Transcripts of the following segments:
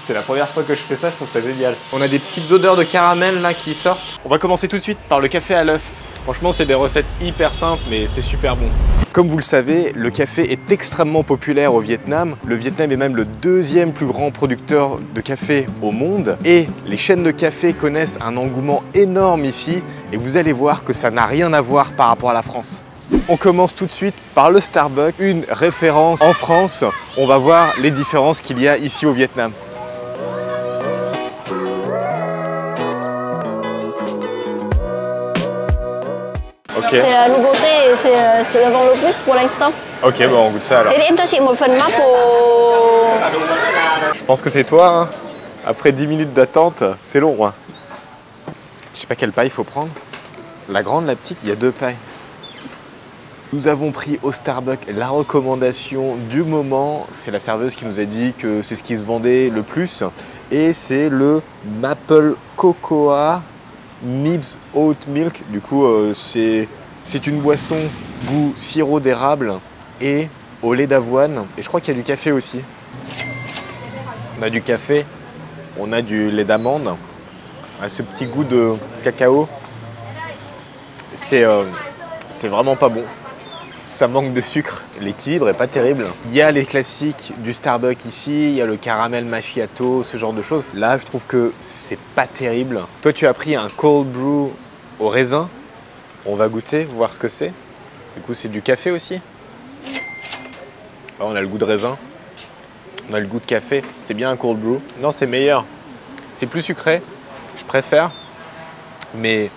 C'est la première fois que je fais ça, je trouve ça génial. On a des petites odeurs de caramel là qui sortent. On va commencer tout de suite par le café à l'œuf. Franchement, c'est des recettes hyper simples, mais c'est super bon. Comme vous le savez, le café est extrêmement populaire au Vietnam. Le Vietnam est même le deuxième plus grand producteur de café au monde. Et les chaînes de café connaissent un engouement énorme ici. Et vous allez voir que ça n'a rien à voir par rapport à la France. On commence tout de suite par le Starbucks, une référence en France. On va voir les différences qu'il y a ici au Vietnam. C'est la nouveauté et c'est le vent le plus pour l'instant. Ok, bon, on goûte ça alors. Et em cho chị một phần map pour... Je pense que c'est toi, hein. Après 10 minutes d'attente, c'est long. Hein. Je sais pas quelle paille il faut prendre. La grande, la petite, il y a deux pailles. Nous avons pris au Starbucks la recommandation du moment. C'est la serveuse qui nous a dit que c'est ce qui se vendait le plus. Et c'est le Maple Cocoa Nibs Oat Milk. Du coup, c'est une boisson goût sirop d'érable et au lait d'avoine. Et je crois qu'il y a du café aussi. On a du café, on a du lait d'amande. On a ce petit goût de cacao. C'est vraiment pas bon. Ça manque de sucre, l'équilibre est pas terrible. Il y a les classiques du Starbucks ici, il y a le caramel macchiato, ce genre de choses. Là, je trouve que c'est pas terrible. Toi, tu as pris un cold brew au raisin. On va goûter, voir ce que c'est. Du coup, c'est du café aussi. Là, on a le goût de raisin. On a le goût de café. C'est bien un cold brew. Non, c'est meilleur. C'est plus sucré. Je préfère. Mais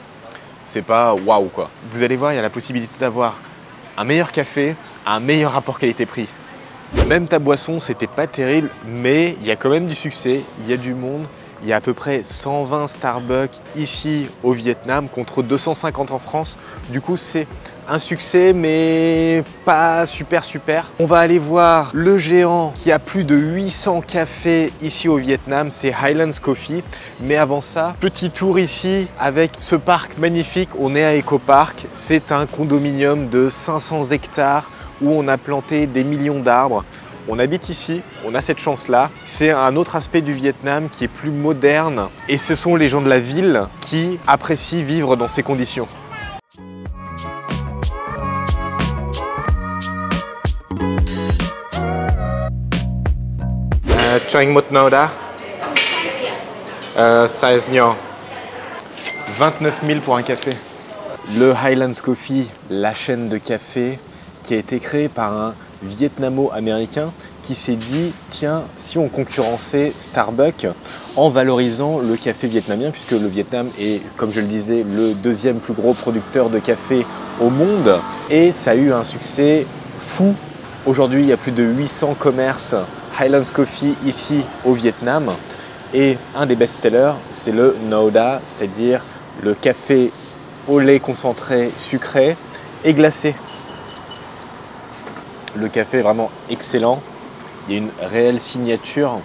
c'est pas waouh quoi. Vous allez voir, il y a la possibilité d'avoir un meilleur café, un meilleur rapport qualité-prix. Même ta boisson, c'était pas terrible, mais il y a quand même du succès, il y a du monde. Il y a à peu près 120 Starbucks ici au Vietnam contre 250 en France. Du coup, c'est un succès, mais pas super. On va aller voir le géant qui a plus de 800 cafés ici au Vietnam, c'est Highlands Coffee. Mais avant ça, petit tour ici avec ce parc magnifique. On est à Eco Park. C'est un condominium de 500 hectares où on a planté des millions d'arbres. On habite ici, on a cette chance-là. C'est un autre aspect du Vietnam qui est plus moderne. Et ce sont les gens de la ville qui apprécient vivre dans ces conditions. Cho anh một nồi đã. Size nhỏ. 29 000 pour un café. Le Highlands Coffee, la chaîne de café qui a été créée par un Vietnamo-américain qui s'est dit tiens, si on concurrençait Starbucks en valorisant le café vietnamien, puisque le Vietnam est, comme je le disais, le deuxième plus gros producteur de café au monde. Et ça a eu un succès fou. Aujourd'hui, il y a plus de 800 commerces Highlands Coffee ici au Vietnam. Et un des best-sellers, c'est le Ngo Da, c'est-à-dire le café au lait concentré sucré et glacé. Le café est vraiment excellent. Il y a une réelle signature.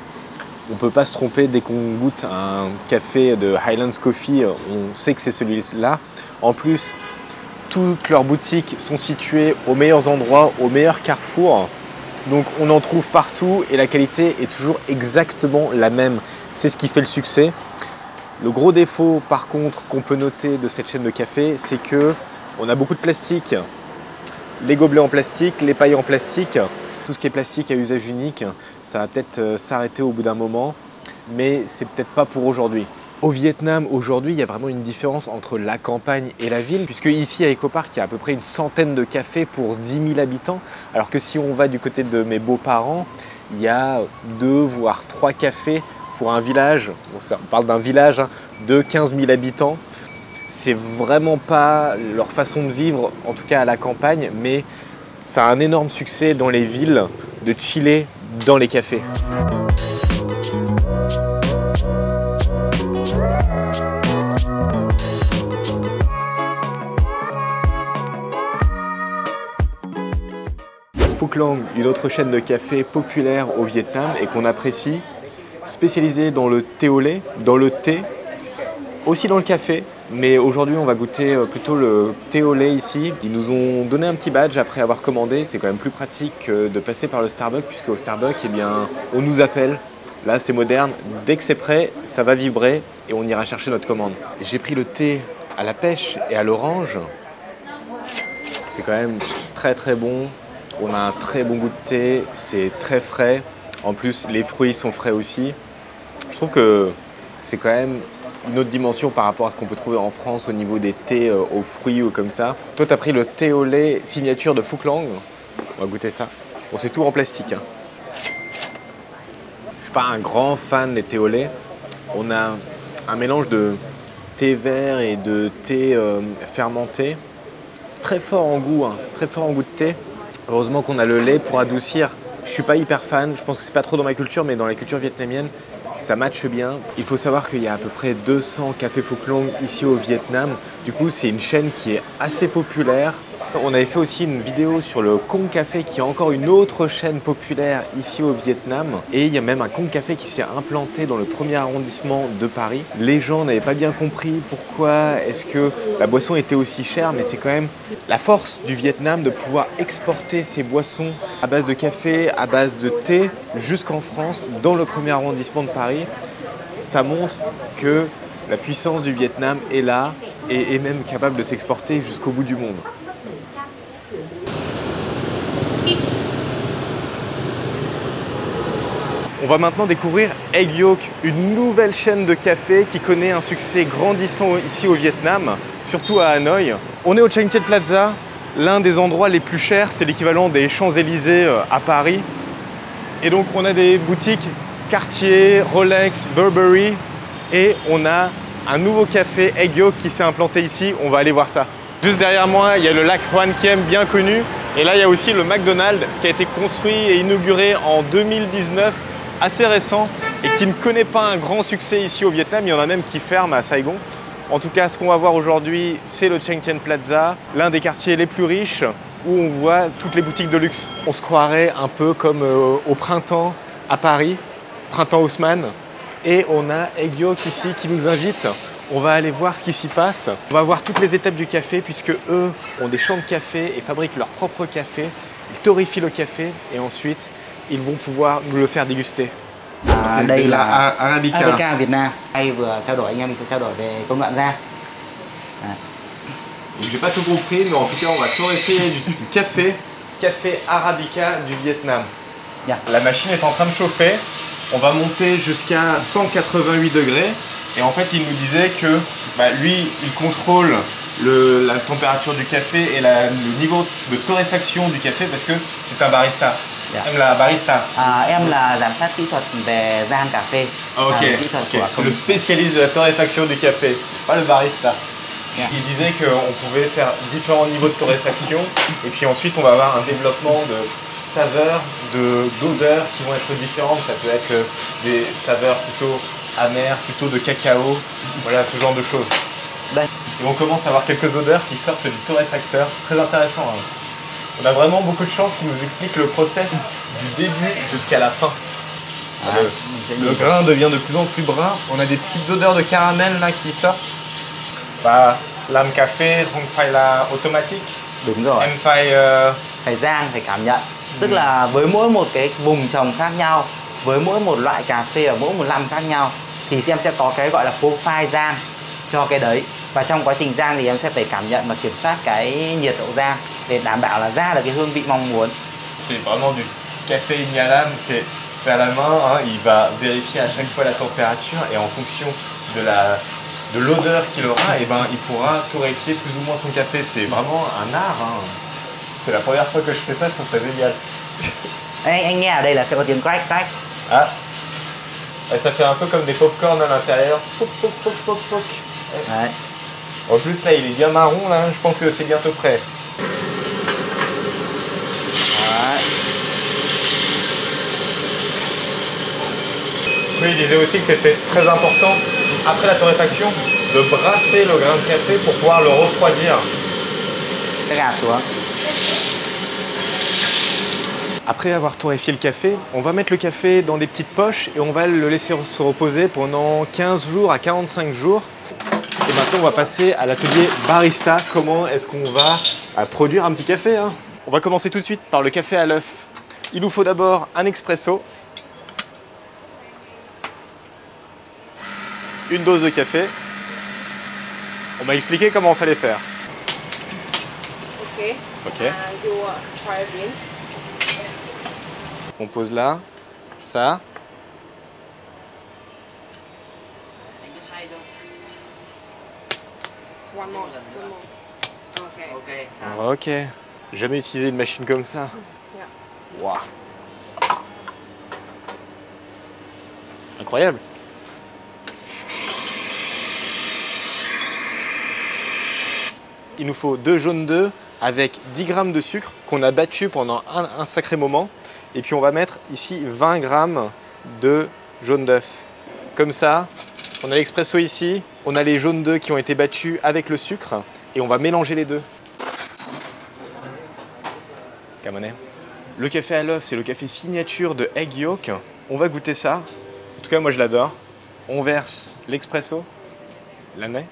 On ne peut pas se tromper dès qu'on goûte un café de Highlands Coffee, on sait que c'est celui-là. En plus, toutes leurs boutiques sont situées aux meilleurs endroits, aux meilleurs carrefours. Donc on en trouve partout et la qualité est toujours exactement la même. C'est ce qui fait le succès. Le gros défaut par contre qu'on peut noter de cette chaîne de café, c'est qu'on a beaucoup de plastique. Les gobelets en plastique, les pailles en plastique. Tout ce qui est plastique à usage unique, ça va peut-être s'arrêter au bout d'un moment, mais c'est peut-être pas pour aujourd'hui. Au Vietnam, aujourd'hui, il y a vraiment une différence entre la campagne et la ville, puisque ici à Eco Park, il y a à peu près une centaine de cafés pour 10 000 habitants, alors que si on va du côté de mes beaux-parents, il y a 2 voire 3 cafés pour un village, on parle d'un village de 15 000 habitants. C'est vraiment pas leur façon de vivre, en tout cas à la campagne, mais ça a un énorme succès dans les villes de chiller dans les cafés. Phuc Long, une autre chaîne de café populaire au Vietnam et qu'on apprécie, spécialisée dans le thé au lait, dans le thé, aussi dans le café. Mais aujourd'hui, on va goûter plutôt le thé au lait ici. Ils nous ont donné un petit badge après avoir commandé. C'est quand même plus pratique de passer par le Starbucks, puisque au Starbucks, eh bien, on nous appelle Là, c'est moderne. Dès que c'est prêt, ça va vibrer et on ira chercher notre commande. J'ai pris le thé à la pêche et à l'orange. C'est quand même très très bon. On a un très bon goût de thé. C'est très frais. En plus, les fruits sont frais aussi. Je trouve que c'est quand même une autre dimension par rapport à ce qu'on peut trouver en France au niveau des thés aux fruits ou comme ça. Toi, tu as pris le thé au lait signature de Phuc Lang. On va goûter ça. Bon, c'est tout en plastique, hein. Je suis pas un grand fan des thés au lait. On a un mélange de thé vert et de thé fermenté. C'est très fort en goût, hein. Très fort en goût de thé. Heureusement qu'on a le lait pour adoucir. Je suis pas hyper fan. Je pense que c'est pas trop dans ma culture, mais dans la culture vietnamienne, ça matche bien. Il faut savoir qu'il y a à peu près 200 cafés Phuc Lang ici au Vietnam. Du coup, c'est une chaîne qui est assez populaire. On avait fait aussi une vidéo sur le Kong Café, qui est encore une autre chaîne populaire ici au Vietnam. Et il y a même un Kong Café qui s'est implanté dans le 1er arrondissement de Paris. Les gens n'avaient pas bien compris pourquoi est-ce que la boisson était aussi chère, mais c'est quand même la force du Vietnam de pouvoir exporter ses boissons à base de café, à base de thé, jusqu'en France, dans le 1er arrondissement de Paris. Ça montre que la puissance du Vietnam est là et est même capable de s'exporter jusqu'au bout du monde. On va maintenant découvrir Egg Yolk, une nouvelle chaîne de café qui connaît un succès grandissant ici au Vietnam, surtout à Hanoï. On est au Chanh Chien Plaza, l'un des endroits les plus chers, c'est l'équivalent des Champs-Élysées à Paris. Et donc on a des boutiques Cartier, Rolex, Burberry et on a un nouveau café Egg Yolk qui s'est implanté ici, on va aller voir ça. Juste derrière moi, il y a le lac Hoan Kiem bien connu et là il y a aussi le McDonald's qui a été construit et inauguré en 2019, assez récent et qui ne connaît pas un grand succès ici au Vietnam. Il y en a même qui ferment à Saigon. En tout cas, ce qu'on va voir aujourd'hui, c'est le Chanh Chien Plaza, l'un des quartiers les plus riches où on voit toutes les boutiques de luxe. On se croirait un peu comme au printemps à Paris, printemps Haussmann. Et on a Egg Yolk ici qui nous invite. On va aller voir ce qui s'y passe. On va voir toutes les étapes du café puisque eux ont des champs de café et fabriquent leur propre café. Ils torréfient le café et ensuite ils vont pouvoir nous le faire déguster. Đây là Arabica. Arabica Việt Nam. Hay vừa trao đổi, anh em mình sẽ trao đổi về công đoạn rang. J'ai pas tout compris, mais en tout cas on va torréfier du café Arabica du Vietnam. Yeah. La machine est en train de chauffer. On va monter jusqu'à 188 degrés. Et en fait, il nous disait que lui, il contrôle la température du café et le niveau de torréfaction du café parce que c'est un barista. Yeah. Em là barista. Em là giám sát kỹ thuật về rang cà phê. Ok, c'est le spécialiste de la torréfaction du café, pas le barista. Yeah. Il disait qu'on pouvait faire différents niveaux de torréfaction et puis ensuite on va avoir un développement de saveurs, d'odeurs qui vont être différentes. Ça peut être des saveurs plutôt amères, plutôt de cacao, voilà ce genre de choses. Đây. Et on commence à avoir quelques odeurs qui sortent du torréfacteur, c'est très intéressant, hein. On a vraiment beaucoup de chance qui nous explique le process du début jusqu'à la fin. Le grain devient de plus en plus brun. On a des petites odeurs de caramel là qui sortent. Làm cà phê không phải là automatique. Đúng rồi. Em phải Phải rang, phải cảm nhận. Tức là với mỗi một cái vùng trồng khác nhau, với mỗi một loại cà phê ở mỗi một năm khác nhau thì em sẽ có cái gọi là profile rang cho cái đấy. Và trong quá trình rang thì em sẽ phải cảm nhận và kiểm soát cái nhiệt độ rang để đảm bảo là ra được cái hương vị mong muốn. C'est vraiment du café ignalam, c'est fait à la main, hein, il va vérifier à chaque fois la température et en fonction de l'odeur qu'il aura, et il pourra torréfier plus ou moins son café. C'est vraiment un art, hein. C'est la première fois que je fais ça, je trouve ça génial. Anh nghe ở đây là sẽ có tiếng crack crack. Ah, et ça fait un peu comme des pop-corn à l'intérieur. Poc, poc, poc, poc, poc. Đấy. En plus là il est bien marron là, je pense que c'est bientôt prêt. Oui, il disait aussi que c'était très important, après la torréfaction, de brasser le grain de café pour pouvoir le refroidir. Après avoir torréfié le café, on va mettre le café dans des petites poches et on va le laisser se reposer pendant 15 jours à 45 jours. Et maintenant, on va passer à l'atelier barista. Comment est-ce qu'on va produire un petit café, hein? On va commencer tout de suite par le café à l'œuf. Il nous faut d'abord un expresso. une dose de café. On m'a expliqué comment on fallait faire. Ok. Ok. Your soybean. On pose là, ça. One more. One more. Okay. Ok, ça. Ok. Jamais utilisé une machine comme ça. Yeah. Waouh. Incroyable. Il nous faut 2 jaunes d'œufs avec 10 grammes de sucre qu'on a battu pendant un sacré moment. Et puis on va mettre ici 20 grammes de jaune d'œuf. Comme ça, on a l'expresso ici, on a les jaunes d'œufs qui ont été battus avec le sucre et on va mélanger les deux. Camonet. Le café à l'œuf, c'est le café signature de Egg Yolk. On va goûter ça. En tout cas, moi je l'adore. On verse l'expresso, l'année.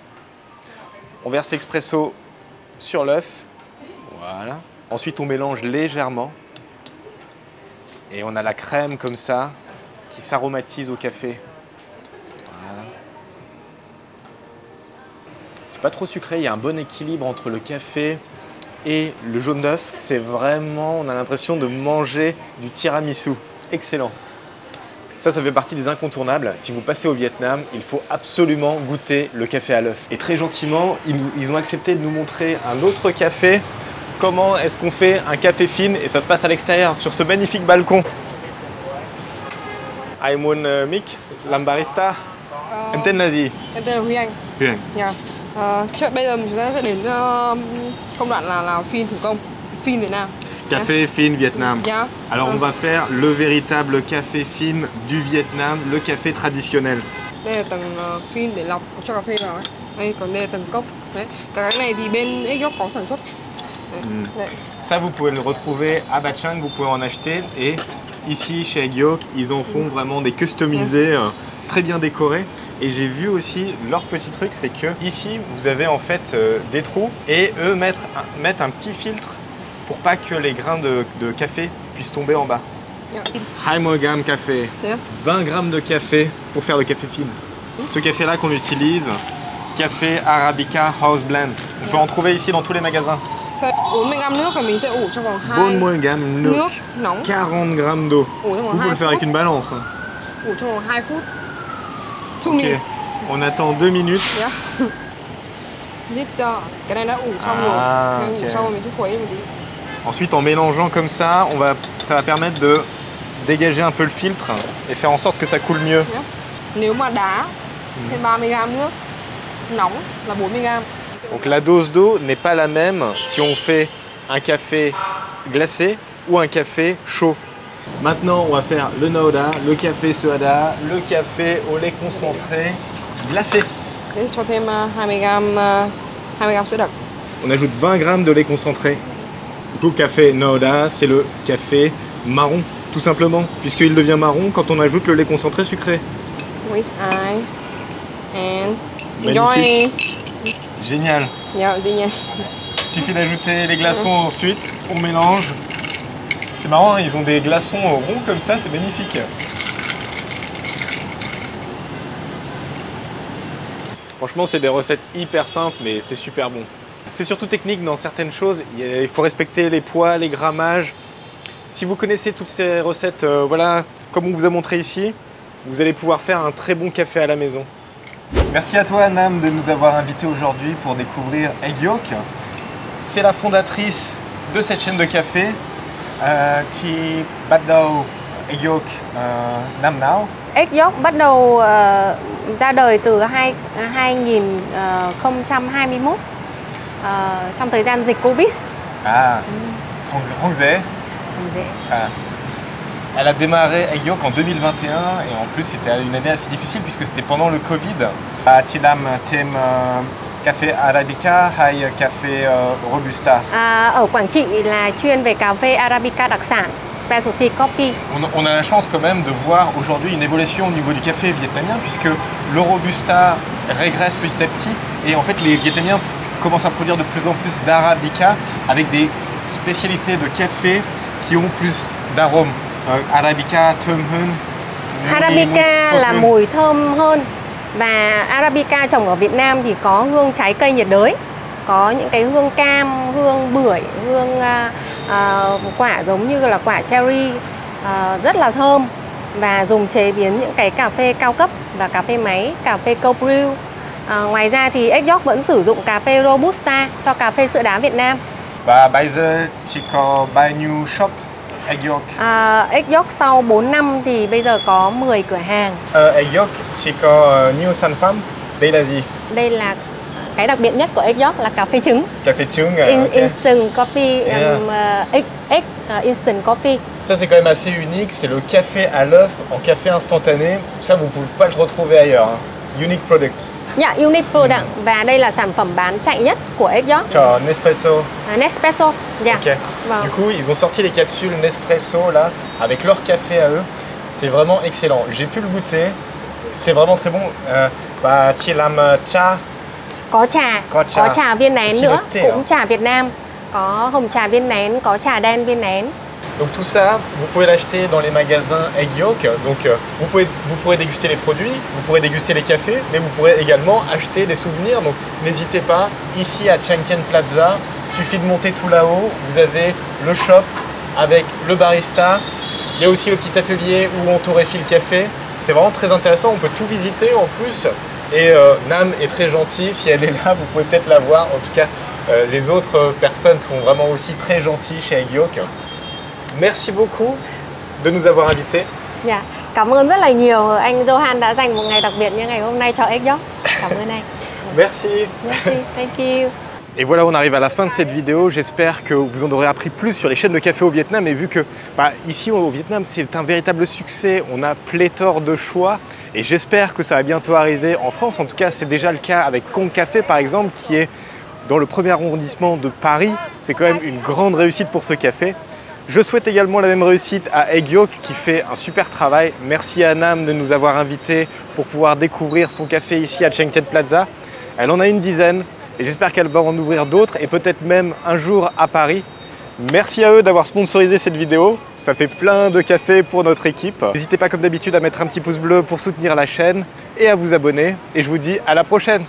On verse l'expresso sur l'œuf. Voilà. Ensuite, on mélange légèrement. Et on a la crème comme ça qui s'aromatise au café. Voilà. C'est pas trop sucré, il y a un bon équilibre entre le café et le jaune d'œuf. C'est vraiment, on a l'impression de manger du tiramisu. Excellent. Ça fait partie des incontournables. Si vous passez au Vietnam, il faut absolument goûter le café à l'œuf. Et très gentiment, ils ont accepté de nous montrer un autre café. Comment est-ce qu'on fait un café fin? Et ça se passe à l'extérieur, sur ce magnifique balcon. Em muốn mic, làm barista. Em tên là gì? Em tên là Huy Anh. Huy Anh. Yeah. Bây giờ chúng ta sẽ đến công đoạn là phin thủ công, phin Việt Nam. Café fin Vietnam. Yeah. Alors on va faire le véritable café fin du Vietnam, le café traditionnel. Đây là tầng phin để lọc cho cà phê vào ấy. Đây, còn đây là tầng cốc. Đấy. Cả cái này thì bên Egg Yolk có sản xuất. Đấy. Đấy. Ça vous pouvez le retrouver à Bach Chang, vous pouvez en acheter. Et ici chez Egg Yolk, ils en font vraiment des customisés très bien décorés. Et j'ai vu aussi leur petit truc, c'est que ici vous avez en fait des trous et eux mettent un petit filtre pour pas que les grains de café puissent tomber en bas. Yeah. 20 grammes café, C'est 20 grammes de café pour faire le café fin. Ce café-là qu'on utilise, café Arabica House Blend. On peut en trouver ici dans tous les magasins. 40 gam nước và mình sẽ ủ trong vòng 2 40 grammes nước, nước nóng. 40 grammes d'eau. Ủ trong vòng Vous 2 le faire phút. avec une balance. Hein. Ủ trong vòng 2 phút. 2 Ok, minutes. on attend 2 minutes. Yeah. Giết cái này đã ủ xong rồi. Ủ ok. xong rồi mình sẽ khuấy một tí. Ensuite, en mélangeant comme ça, ça va permettre de dégager un peu le filtre et faire en sorte que ça coule mieux. Yeah. Nếu mà đá thêm 30 gam nước nóng là 40 gam. Donc la dose d'eau n'est pas la même si on fait un café glacé ou un café chaud. Maintenant, on va faire le Noda, le café soda, le café au lait concentré glacé. Sẽ cho thêm 20 gam sữa đặc. On ajoute 20 grammes de lait concentré. Du coup, café Noda, c'est le café marron, tout simplement, puisqu'il devient marron quand on ajoute le lait concentré sucré. With eye and Magnifique. enjoy. Génial. Yeah, génial. Il suffit d'ajouter les glaçons ensuite, on mélange. C'est marrant, hein, ils ont des glaçons ronds comme ça, c'est magnifique. Franchement, c'est des recettes hyper simples, mais c'est super bon. C'est surtout technique dans certaines choses. Il faut respecter les poids, les grammages. Si vous connaissez toutes ces recettes, voilà, comme on vous a montré ici, vous allez pouvoir faire un très bon café à la maison. Merci à toi, Nam, de nous avoir invités aujourd'hui pour découvrir Egg Yolk. C'est la fondatrice de cette chaîne de café. Chị bắt đầu Egg Yolk năm nào? Egg Yolk bắt đầu ra đời từ 2021 trong thời gian dịch Covid. Ah, không dễ. Không dễ. Ah. Elle a démarré Egg Yolk en 2021 et en plus c'était une année assez difficile puisque c'était pendant le Covid. Chị làm thêm café Arabica hay café Robusta? Ở Quảng Trị là chuyên về cà phê Arabica đặc sản, specialty coffee. On a la chance quand même de voir aujourd'hui une évolution au niveau du café vietnamien puisque le Robusta régresse petit à petit et en fait les Vietnamiens commencent à produire de plus en plus d'Arabica avec des spécialités de café qui ont plus d'arômes. Arabica thơm hơn. Arabica là mùi thơm hơn, Và Arabica trồng ở Việt Nam thì có hương trái cây nhiệt đới, có những cái hương cam, hương bưởi, hương quả giống như là quả cherry, rất là thơm, và dùng chế biến những cái cà phê cao cấp và cà phê máy, cà phê cold brew. Ngoài ra thì Egg vẫn sử dụng cà phê Robusta cho cà phê sữa đá Việt Nam. Và bây giờ chỉ có bao nhiêu shop Egg Yolk? Egg sau 4 năm thì bây giờ có 10 cửa hàng. Egg Yolk chỉ có nhiều sản phẩm. Đây là gì? Đây là cái đặc biệt nhất của Egg là cà phê trứng. Cà phê trứng. Instant coffee, egg instant coffee. Ça c'est quand même assez unique, c'est le café à l'œuf en café instantané. Ça vous pouvez pas le retrouver ailleurs. Unique product. Yeah, unique product. Và đây là sản phẩm bán chạy nhất của Egg. Genre Nespresso. Nespresso. Yeah. Ok. Wow. Du coup, ils ont sorti les capsules Nespresso là, avec leur café à eux. C'est vraiment excellent. J'ai pu le goûter. C'est vraiment très bon. Và chị làm trà. Có trà viên nén nữa, cũng trà Việt Nam. Có hồng trà viên nén, có trà đen viên nén. Donc tout ça, vous pouvez l'acheter dans les magasins Egg Yolk. Donc vous pourrez déguster les produits, vous pourrez déguster les cafés, mais vous pourrez également acheter des souvenirs. Donc n'hésitez pas, ici à Chengken Plaza, il suffit de monter tout là-haut. Vous avez le shop avec le barista. Il y a aussi le petit atelier où on torréfie le café. C'est vraiment très intéressant, on peut tout visiter en plus. Et Nam est très gentille, si elle est là, vous pouvez peut-être la voir. En tout cas, les autres personnes sont vraiment aussi très gentilles chez Egg Yolk. Merci beaucoup de nous avoir invités. Yeah. Cảm ơn rất là nhiều anh Johan đã dành một ngày đặc biệt như ngày hôm nay cho Egg. Cảm ơn anh. Merci. Merci. Thank you. Et voilà, on arrive à la fin de cette vidéo. J'espère que vous en aurez appris plus sur les chaînes de café au Vietnam. Et vu que ici au Vietnam, c'est un véritable succès, on a pléthore de choix. Et j'espère que ça va bientôt arriver en France. En tout cas, c'est déjà le cas avec Kong Café, par exemple, qui est dans le premier arrondissement de Paris. C'est quand même une grande réussite pour ce café. Je souhaite également la même réussite à Egg Yolk qui fait un super travail. Merci à Nam de nous avoir invités pour pouvoir découvrir son café ici à Chengken Plaza. Elle en a une dizaine et j'espère qu'elle va en ouvrir d'autres et peut-être même un jour à Paris. Merci à eux d'avoir sponsorisé cette vidéo. Ça fait plein de café pour notre équipe. N'hésitez pas comme d'habitude à mettre un petit pouce bleu pour soutenir la chaîne et à vous abonner. Et je vous dis à la prochaine.